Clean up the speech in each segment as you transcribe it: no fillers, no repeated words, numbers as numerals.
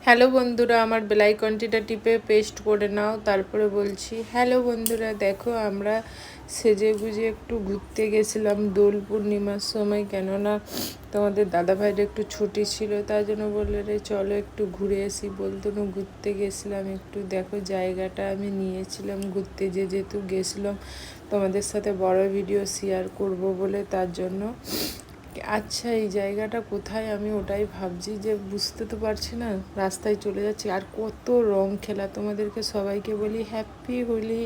Hello বন্ধুরা, আমার bell আইকনটিটা টিপে পেস্ট করে নাও। তারপরে বলছি হ্যালো বন্ধুরা, দেখো আমরা সেজে গুজে একটু ঘুরতে গেছিলাম দোল পূর্ণিমার সময়। কেননা তোমাদের দাদাভাইয়ের একটু ছুটি ছিল, তাই জন্য বললে রে চলো একটু ঘুরে আসি। বলতো না ঘুরতে গেছিলাম একটু। দেখো জায়গাটা আমি নিয়েছিলাম ঘুরতে, যেহেতু গেছিলাম তোমাদের সাথে বড় ভিডিও শেয়ার করব বলে, তার জন্য। আচ্ছা, এই জায়গাটা কোথায় আমি ওটাই ভাবছি, যে বুঝতে তো পারছি না। রাস্তায় চলে যাচ্ছি, আর কত রং খেলা। তোমাদেরকে সবাইকে বলি হ্যাপি হোলি।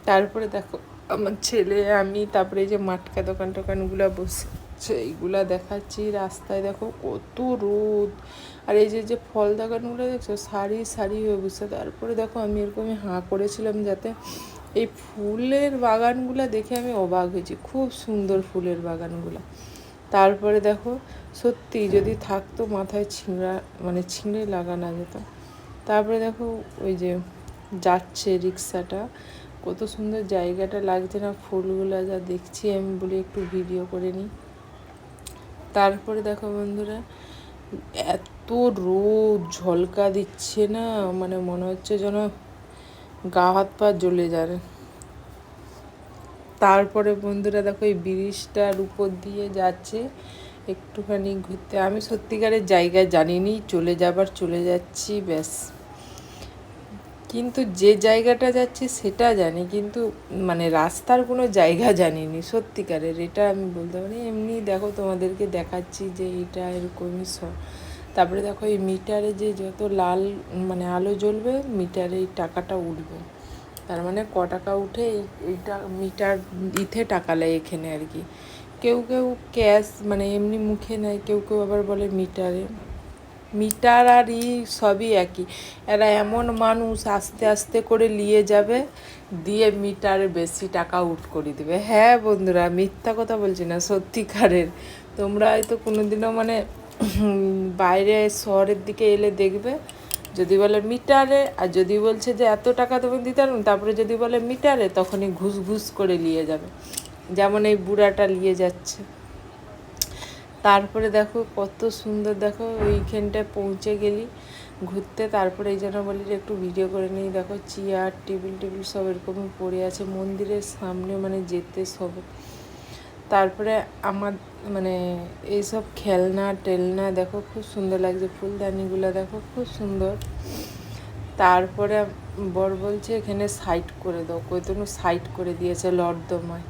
তারপরে দেখো আমার ছেলে, আমি, তারপরে এই যে মাটকা দোকান টোকানগুলো বসেছে এইগুলা দেখাচ্ছি। রাস্তায় দেখো কত রোদ, আর এই যে যে ফল দোকানগুলো দেখছো সারি সারি হয়ে বসে। তারপরে দেখো আমি এরকমই হাঁ করেছিলাম, যাতে এই ফুলের বাগানগুলো দেখে আমি অবাক হয়েছি। খুব সুন্দর ফুলের বাগানগুলো। তারপরে দেখো সত্যি যদি থাকতো মাথায় ছিঁড়ে লাগানো যেত। তারপরে দেখো ওই যে যাচ্ছে রিক্সাটা, কত সুন্দর জায়গাটা লাগছে না, ফুলগুলো যা দেখছি আমি বলি একটু ভিডিও করে নিই। তারপরে দেখো বন্ধুরা, এত রোদ ঝলকা দিচ্ছে না, মানে মনে হচ্ছে যেন গা হাত পা জ্বলে যাবে। তারপরে বন্ধুরা দেখো এই ব্রিজটার উপর দিয়ে যাচ্ছে একটুখানি ঘুরতে। আমি সত্যিকারের জায়গা জানিনি, চলে যাচ্ছি ব্যাস। কিন্তু যে জায়গাটা যাচ্ছি সেটা জানি, কিন্তু মানে রাস্তার কোনো জায়গা জানিনি সত্যিকারের, এটা আমি বলতে পারি। এমনি দেখো তোমাদেরকে দেখাচ্ছি যে এটা এরকমই তারপরে দেখো এই মিটারে যে যত লাল মানে আলো জ্বলবে, মিটারে এই টাকাটা উঠবে। তার মানে ক টাকা উঠে এইটা মিটার দিতে টাকা লাগে এখানে আর কি। কেউ কেউ ক্যাশ মানে এমনি মুখে নেয়, কেউ কেউ আবার বলে মিটারে। মিটার আর সবই একই। এরা এমন মানুষ আস্তে আস্তে করে নিয়ে যাবে, দিয়ে মিটারে বেশি টাকা উঠ করে দেবে। হ্যাঁ বন্ধুরা, মিথ্যা কথা বলছি না, সত্যিকারের। তোমরা হয়তো কোনোদিনও মানে বাইরে শহরের দিকে এলে দেখবে, যদি বলে মিটারে আর যদি বলছে যে এত টাকা তুমি দিতে পারবেন, তারপরে যদি বলে মিটারে, তখনই ঘুষ ঘুষ করে নিয়ে যাবে, যেমন এই বুড়াটা নিয়ে যাচ্ছে। তারপরে দেখো কত সুন্দর, দেখো ওইখানটায় পৌঁছে গেলি ঘুরতে। তারপরে এই জন্য বলি যে একটু ভিডিও করে নিই। দেখো চেয়ার টেবিল সব এরকমই পড়ে আছে মন্দিরের সামনে, মানে যেতে সব। তারপরে আমার মানে এইসব খেলনা টেলনা দেখো খুব সুন্দর লাগছে, ফুলদানিগুলো দেখো খুব সুন্দর। তারপরে বর বলছে এখানে সাইড করে দাও, কইতনু সাইড করে দিয়েছে লর্দমায়।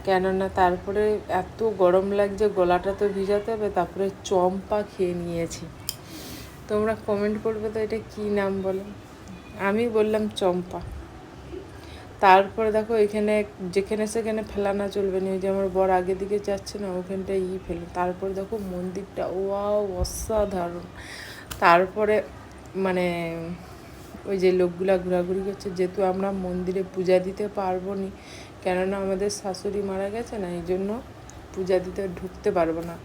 কেননা তারপরে এত গরম লাগছে, গলাটা তো ভিজাতে হবে। তারপরে চম্পা খেয়ে নিয়েছি। তোমরা কমেন্ট করবে তো এটা কী নাম বলো। আমি বললাম চম্পা। তারপরে দেখো এখানে যেখানে সেখানে ফেলানো চলবে না, ওই যে আমার বর আগে দিকে যাচ্ছে না, ওখানটায় ফেলে। তারপরে দেখো মন্দিরটা ওয়াও অসাধারণ। তারপরে মানে ওই যে লোকগুলা ঘোরাঘুরি করছে, যেহেতু আমরা মন্দিরে পূজা দিতে পারবো না, কেননা আমাদের শাশুড়ি মারা গেছে না, এই জন্য পূজা দিতে ঢুকতে পারবো না,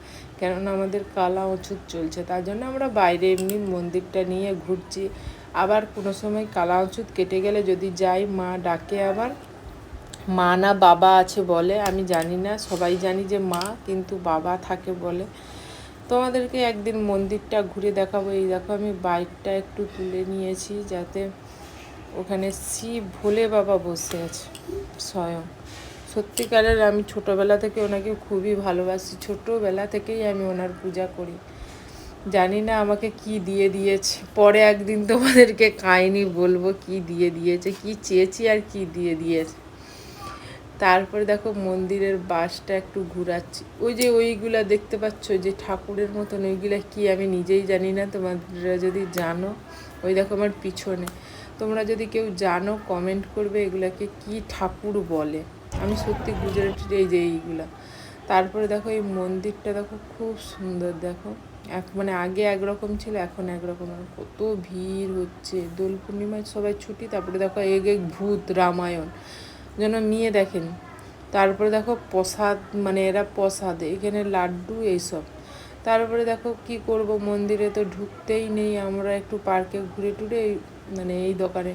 কেননা আমাদের কালা অছুত চলছে। তার জন্য আমরা বাইরে এমনি মন্দিরটা নিয়ে ঘুরছি। আবার কোনো সময় কালা অছুত কেটে গেলে যদি যাই, মা ডাকে আবার। মা না বাবা আছে বলে, আমি জানি না, সবাই জানি যে মা, কিন্তু বাবা থাকে বলে। তোমাদেরকে একদিন মন্দিরটা ঘুরে দেখাবো। এই দেখো আমি বাইকটা একটু তুলে নিয়েছি, যাতে ওখানে শিব ভোলে বাবা বসে আছে স্বয়ং। সত্যিকারের আমি ছোটোবেলা থেকে ওনাকে খুবই ভালোবাসি, ছোটোবেলা থেকেই আমি ওনার পূজা করি। জানি না আমাকে কি দিয়ে দিয়েছে, পরে একদিন তোমাদেরকে কাহিনি বলবো কি দিয়ে দিয়েছে, কি চেয়েছি আর কি দিয়ে দিয়েছে। তারপরে দেখো মন্দিরের বাসটা একটু ঘুরাচ্ছি। ওই যে ওইগুলা দেখতে পাচ্ছ যে ঠাকুরের মতন, ওইগুলা কি আমি নিজেই জানি না, তোমরা যদি জানো। ওই দেখো আমার পিছনে, তোমরা যদি কেউ জানো কমেন্ট করবে এগুলাকে কি ঠাকুর বলে। আমি সত্যি গুজরাটের এই যে এইগুলা। তারপরে দেখো এই মন্দিরটা দেখো খুব সুন্দর। দেখো মানে আগে একরকম ছিল, এখন একরকম। কত ভিড় হচ্ছে, দোল পূর্ণিমায় সবাই ছুটি। তারপরে দেখো এক ভূত রামায়ণ যেন নিয়ে দেখেন। তারপরে দেখো প্রসাদ, মানে এরা প্রসাদ এখানে লাড্ডু এইসব। তারপরে দেখো কি করব, মন্দিরে তো ঢুকতেই নেই, আমরা একটু পার্কে ঘুরে টুরে মানে এই দোকানে।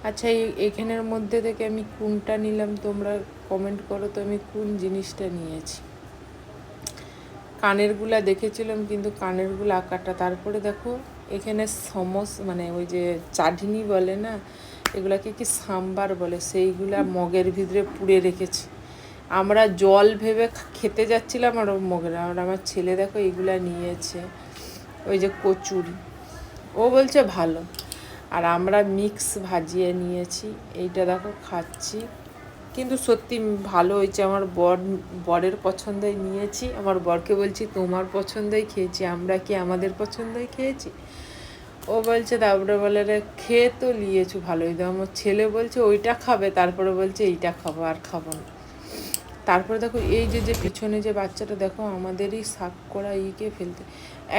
আচ্ছা এখানের মধ্যে থেকে আমি কোনটা নিলাম তোমরা কমেন্ট করো তো, আমি কোন জিনিসটা নিয়েছি। কানেরগুলা দেখেছিলাম, কিন্তু কানেরগুলো আঁকাটা। তারপরে দেখো এখানে মানে ওই যে চাটনি বলে না, এগুলাকে কি সাম্বার বলে, সেইগুলা মগের ভিতরে পুড়ে রেখেছে। আমরা জল ভেবে খেতে যাচ্ছিলাম, আর মগের, আর আমার ছেলে দেখো এইগুলা নিয়েছে, ওই যে কচুরি, ও বলছে ভালো। আর আমরা মিক্স ভাজিয়ে নিয়েছি, এইটা দেখো খাচ্ছি, কিন্তু সত্যি ভালো হয়েছে। আমার বরের পছন্দই নিয়েছি, আমার বরকে বলছি তোমার পছন্দই খেয়েছি, আমরা কি আমাদের পছন্দই খেয়েছি? ও বলছে, তারপরে বলে রে খেয়ে তো নিয়েছো ভালোই, তো আমার ছেলে বলছে ওইটা খাবে, তারপরে বলছে এইটা খাবো, আর খাবো না। তারপরে দেখো এই যে পিছনে যে বাচ্চাটা দেখো, আমাদেরই শাক করা ইকে ফেলতে,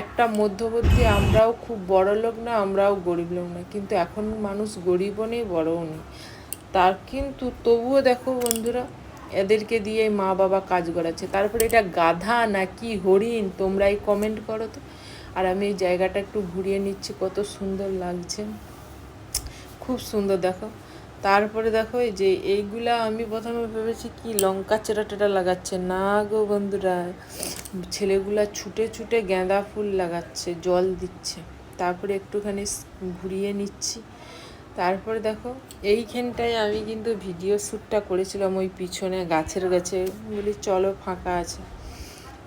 একটা মধ্যবর্তী, আমরাও খুব বড় লোক না, আমরাও গরিব লোক না, কিন্তু এখন মানুষ গরিবও নেই বড়ও নেই, তার কিন্তু তবুও দেখো বন্ধুরা, এদেরকে দিয়ে মা বাবা কাজ করাচ্ছে। তারপরে এটা গাধা নাকি হরিণ, তোমরাই কমেন্ট করো তো। আর আমি এই জায়গাটা একটু ঘুরিয়ে নিচ্ছি, কত সুন্দর লাগছে, খুব সুন্দর দেখো। তারপরে দেখো এই যে এইগুলা, আমি প্রথমে ভেবেছি কি লঙ্কা চেরা টেরা লাগাচ্ছে, না গো বন্ধুরা, ছেলেগুলা ছুটে ছুটে গাঁদা ফুল লাগাচ্ছে, জল দিচ্ছে। তারপরে একটুখানি ঘুরিয়ে নিচ্ছি। তারপরে দেখো এইখানটায় আমি কিন্তু ভিডিও শ্যুটটা করেছিলাম, ওই পিছনে গাছের কাছে, বলি চলো ফাঁকা আছে।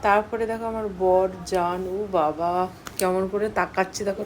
তারপরে দেখো আমার বর জান, ও বাবা কেমন করে তাকাচ্ছে দেখো।